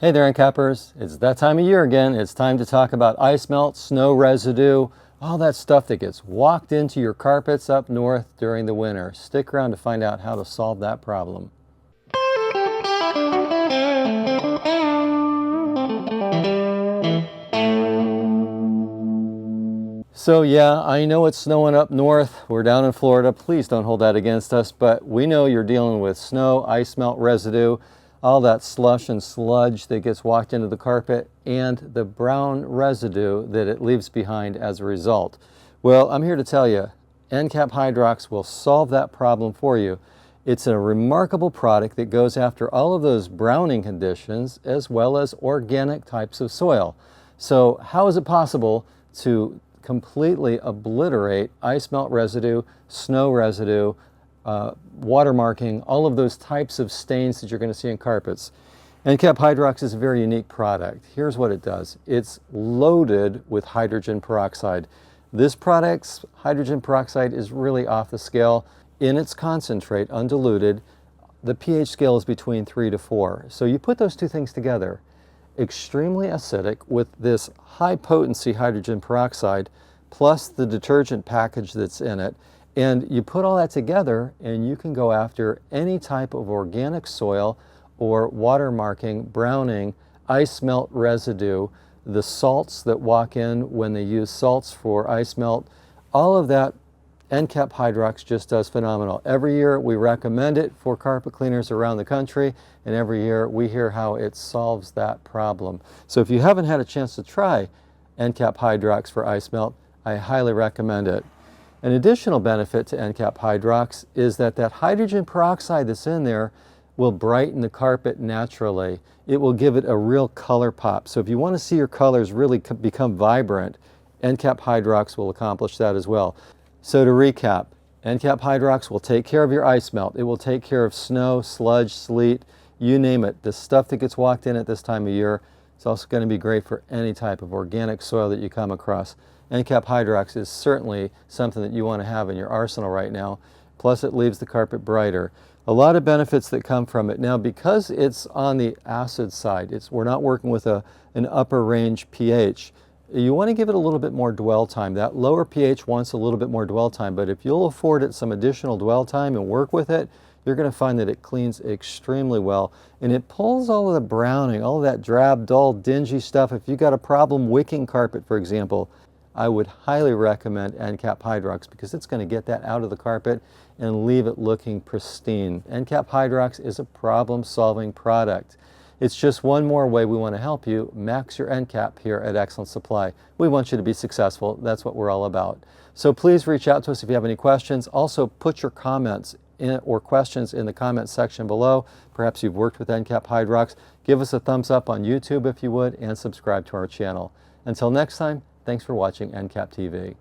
Hey there, Encappers. It's that time of year again. It's time to talk about ice melt, snow residue, all that stuff that gets walked into your carpets up north during the winter. Stick around to find out how to solve that problem. So yeah, I know it's snowing up north. We're down in Florida. Please don't hold that against us, but we know you're dealing with snow, ice melt residue, all that slush and sludge that gets walked into the carpet, and the brown residue that it leaves behind as a result. Well, I'm here to tell you, Encap-HydrOx will solve that problem for you. It's a remarkable product that goes after all of those browning conditions as well as organic types of soil. So how is it possible to completely obliterate ice melt residue, snow residue, water marking, all of those types of stains that you're going to see in carpets? Encap-HydrOx is a very unique product. Here's what it does. It's loaded with hydrogen peroxide. This product's hydrogen peroxide is really off the scale. In its concentrate, undiluted, the pH scale is between 3 to 4. So you put those two things together, extremely acidic with this high potency hydrogen peroxide plus the detergent package that's in it, and you put all that together and you can go after any type of organic soil or water marking, browning, ice melt residue, the salts that walk in when they use salts for ice melt, all of that. Encap-HydrOx just does phenomenal. Every year we recommend it for carpet cleaners around the country, and every year we hear how it solves that problem. So if you haven't had a chance to try Encap-HydrOx for ice melt, I highly recommend it. An additional benefit to Encap-HydrOx is that hydrogen peroxide that's in there will brighten the carpet naturally. It will give it a real color pop. So if you want to see your colors really become vibrant, Encap-HydrOx will accomplish that as well. So to recap, Encap-HydrOx will take care of your ice melt. It will take care of snow, sludge, sleet, you name it. The stuff that gets walked in at this time of year. It's also going to be great for any type of organic soil that you come across. Encap-HydrOx is certainly something that you want to have in your arsenal right now. Plus it leaves the carpet brighter. A lot of benefits that come from it. Now, because it's on the acid side, we're not working with an upper range pH. You want to give it a little bit more dwell time. That lower pH wants a little bit more dwell time, but if you'll afford it some additional dwell time and work with it, you're going to find that it cleans extremely well. And it pulls all of the browning, all of that drab, dull, dingy stuff. If you've got a problem wicking carpet, for example, I would highly recommend Encap-HydrOx because it's going to get that out of the carpet and leave it looking pristine. Encap-HydrOx is a problem-solving product. It's just one more way we want to help you max your Encap here at Excellent Supply. We want you to be successful. That's what we're all about. So please reach out to us if you have any questions. Also, put your comments or questions in the comments section below. Perhaps you've worked with Encap-HydrOx. Give us a thumbs up on YouTube if you would, and subscribe to our channel. Until next time, thanks for watching Encap TV.